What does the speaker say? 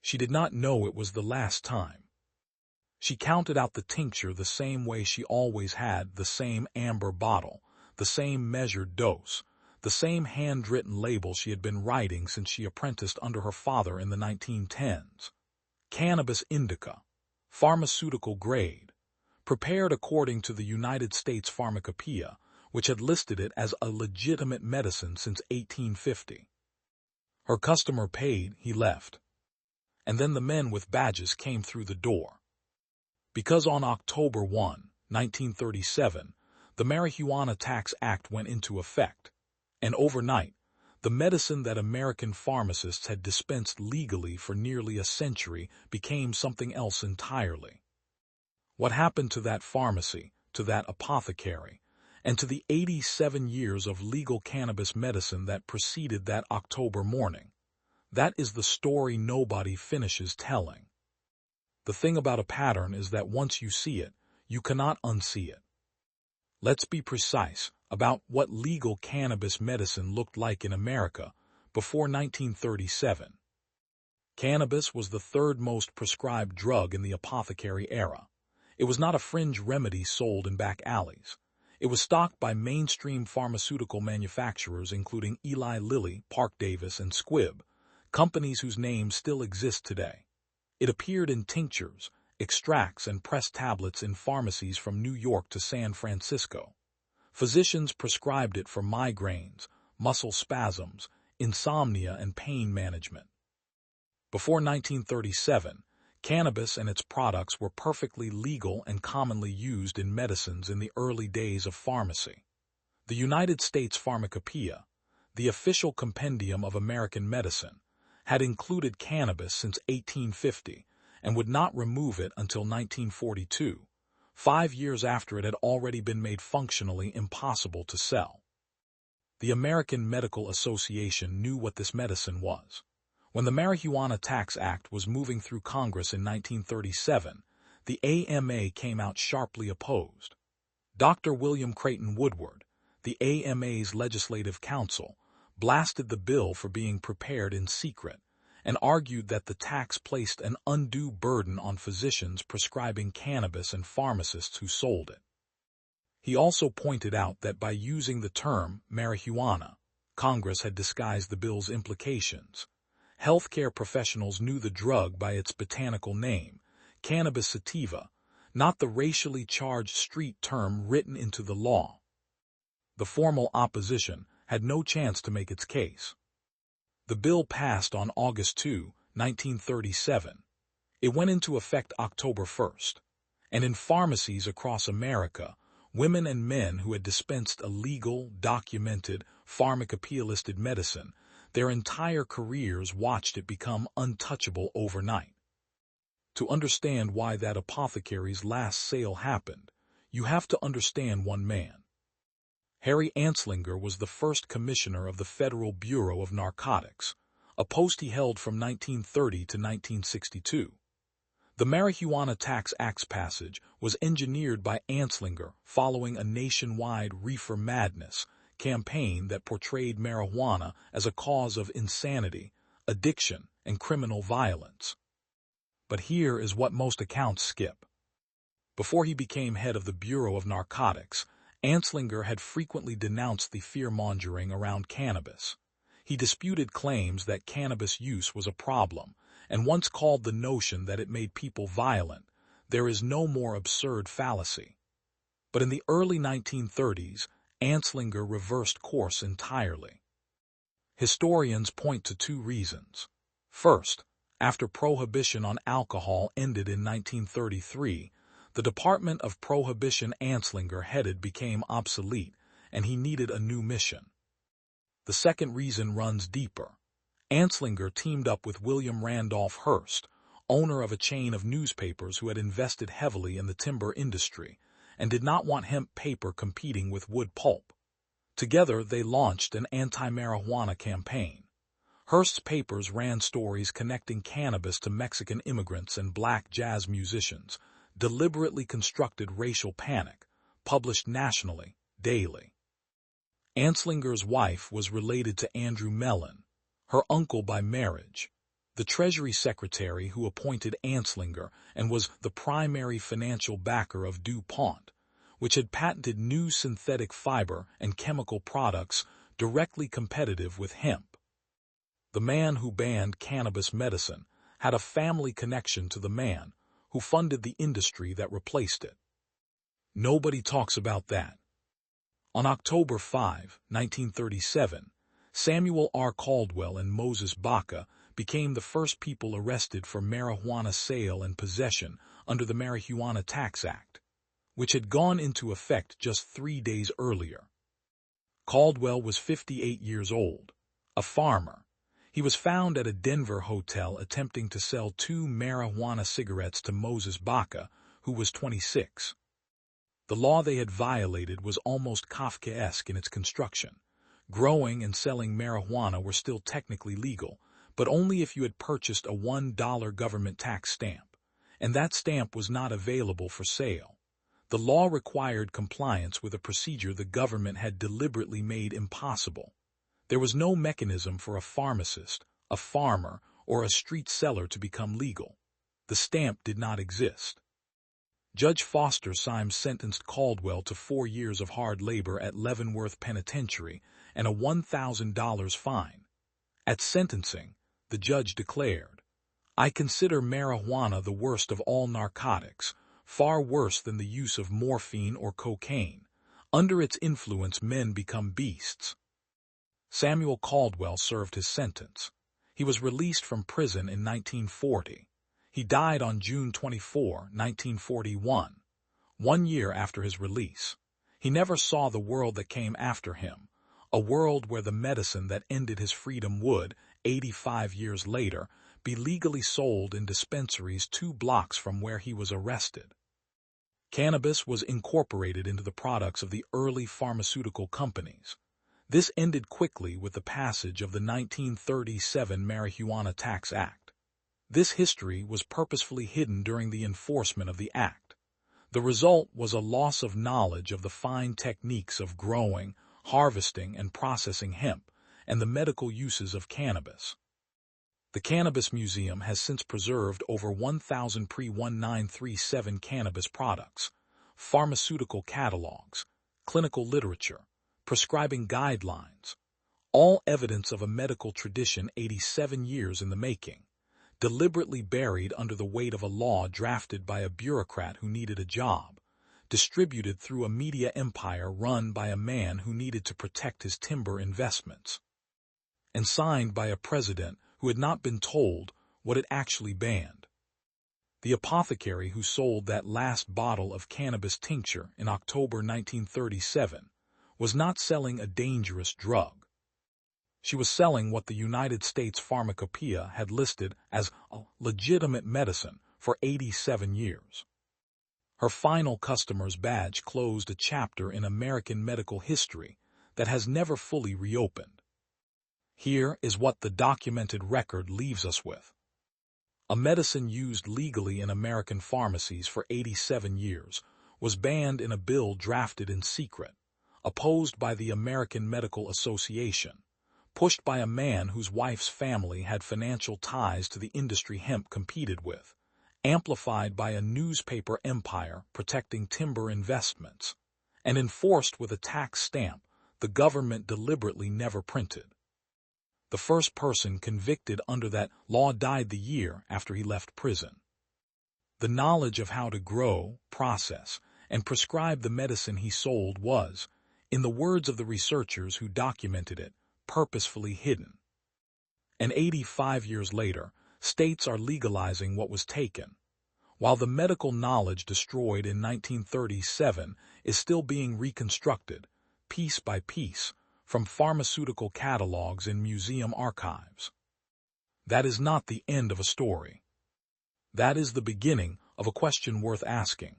She did not know it was the last time. She counted out the tincture the same way she always had, the same amber bottle, the same measured dose, the same handwritten label she had been writing since she apprenticed under her father in the 1910s. Cannabis indica, pharmaceutical grade, prepared according to the United States Pharmacopeia, which had listed it as a legitimate medicine since 1850. Her customer paid, he left. And then the men with badges came through the door. Because on October 1, 1937, the Marihuana Tax Act went into effect, and overnight, the medicine that American pharmacists had dispensed legally for nearly a century became something else entirely. What happened to that pharmacy, to that apothecary, and to the 87 years of legal cannabis medicine that preceded that October morning? That is the story nobody finishes telling. The thing about a pattern is that once you see it, you cannot unsee it. Let's be precise about what legal cannabis medicine looked like in America before 1937. Cannabis was the third most prescribed drug in the apothecary era. It was not a fringe remedy sold in back alleys. It was stocked by mainstream pharmaceutical manufacturers including Eli Lilly, Parke-Davis, and Squibb, companies whose names still exist today. It appeared in tinctures, extracts, and pressed tablets in pharmacies from New York to San Francisco. Physicians prescribed it for migraines, muscle spasms, insomnia, and pain management. Before 1937, cannabis and its products were perfectly legal and commonly used in medicines in the early days of pharmacy. The United States Pharmacopeia, the official compendium of American medicine, had included cannabis since 1850 and would not remove it until 1942, 5 years after it had already been made functionally impossible to sell. The American Medical Association knew what this medicine was. When the Marihuana Tax Act was moving through Congress in 1937, the AMA came out sharply opposed. Dr. William Creighton Woodward, the AMA's legislative counsel, blasted the bill for being prepared in secret and argued that the tax placed an undue burden on physicians prescribing cannabis and pharmacists who sold it. He also pointed out that by using the term marijuana, Congress had disguised the bill's implications. Healthcare professionals knew the drug by its botanical name, cannabis sativa, not the racially charged street term written into the law. The formal opposition had no chance to make its case. The bill passed on August 2, 1937. It went into effect October 1st, and in pharmacies across America, women and men who had dispensed a legal, documented, pharmacopeia-listed medicine, their entire careers watched it become untouchable overnight. To understand why that apothecary's last sale happened, you have to understand one man. Harry Anslinger was the first commissioner of the Federal Bureau of Narcotics, a post he held from 1930 to 1962. The Marihuana Tax Act's passage was engineered by Anslinger following a nationwide reefer madness campaign that portrayed marijuana as a cause of insanity, addiction, and criminal violence. But here is what most accounts skip. Before he became head of the Bureau of Narcotics, Anslinger had frequently denounced the fear-mongering around cannabis. He disputed claims that cannabis use was a problem, and once called the notion that it made people violent. There is no more absurd fallacy. But in the early 1930s, Anslinger reversed course entirely. Historians point to two reasons. First, after prohibition on alcohol ended in 1933, the Department of Prohibition Anslinger headed became obsolete, and he needed a new mission. The second reason runs deeper. Anslinger teamed up with William Randolph Hearst, owner of a chain of newspapers who had invested heavily in the timber industry, and did not want hemp paper competing with wood pulp. Together, they launched an anti-marijuana campaign. Hearst's papers ran stories connecting cannabis to Mexican immigrants and black jazz musicians, deliberately constructed racial panic, published nationally, daily. Anslinger's wife was related to Andrew Mellon, her uncle by marriage. the Treasury Secretary who appointed Anslinger and was the primary financial backer of DuPont, which had patented new synthetic fiber and chemical products directly competitive with hemp. The man who banned cannabis medicine had a family connection to the man who funded the industry that replaced it. Nobody talks about that. On October 5, 1937, Samuel R. Caldwell and Moses Baca became the first people arrested for marijuana sale and possession under the Marihuana Tax Act, which had gone into effect just 3 days earlier. Caldwell was 58 years old, a farmer. He was found at a Denver hotel attempting to sell 2 marijuana cigarettes to Moses Baca, who was 26. The law they had violated was almost Kafkaesque in its construction. Growing and selling marijuana were still technically legal, but only if you had purchased a $1 government tax stamp, and that stamp was not available for sale. The law required compliance with a procedure the government had deliberately made impossible. There was no mechanism for a pharmacist, a farmer, or a street seller to become legal. The stamp did not exist. Judge Foster Symes sentenced Caldwell to 4 years of hard labor at Leavenworth Penitentiary and a $1,000 fine. At sentencing, the judge declared, "I consider marijuana the worst of all narcotics, far worse than the use of morphine or cocaine. Under its influence, men become beasts." Samuel Caldwell served his sentence. He was released from prison in 1940. He died on June 24, 1941, 1 year after his release. He never saw the world that came after him, a world where the medicine that ended his freedom would, 85 years later, be legally sold in dispensaries 2 blocks from where he was arrested. Cannabis was incorporated into the products of the early pharmaceutical companies. This ended quickly with the passage of the 1937 Marihuana Tax Act. This history was purposefully hidden during the enforcement of the act. The result was a loss of knowledge of the fine techniques of growing, harvesting, and processing hemp, and the medical uses of cannabis. The Cannabis Museum has since preserved over 1,000 pre-1937 cannabis products, pharmaceutical catalogs, clinical literature, prescribing guidelines, all evidence of a medical tradition 87 years in the making, deliberately buried under the weight of a law drafted by a bureaucrat who needed a job, distributed through a media empire run by a man who needed to protect his timber investments, and signed by a president who had not been told what it actually banned. The apothecary who sold that last bottle of cannabis tincture in October 1937 was not selling a dangerous drug. She was selling what the United States Pharmacopeia had listed as a legitimate medicine for 87 years. Her final customer's badge closed a chapter in American medical history that has never fully reopened. Here is what the documented record leaves us with. A medicine used legally in American pharmacies for 87 years was banned in a bill drafted in secret, opposed by the American Medical Association, pushed by a man whose wife's family had financial ties to the industry hemp competed with, amplified by a newspaper empire protecting timber investments, and enforced with a tax stamp the government deliberately never printed. The first person convicted under that law died the year after he left prison. The knowledge of how to grow, process, and prescribe the medicine he sold was, in the words of the researchers who documented it, purposefully hidden. And 85 years later, states are legalizing what was taken, while the medical knowledge destroyed in 1937 is still being reconstructed, piece by piece, from pharmaceutical catalogs in museum archives. That is not the end of a story. That is the beginning of a question worth asking.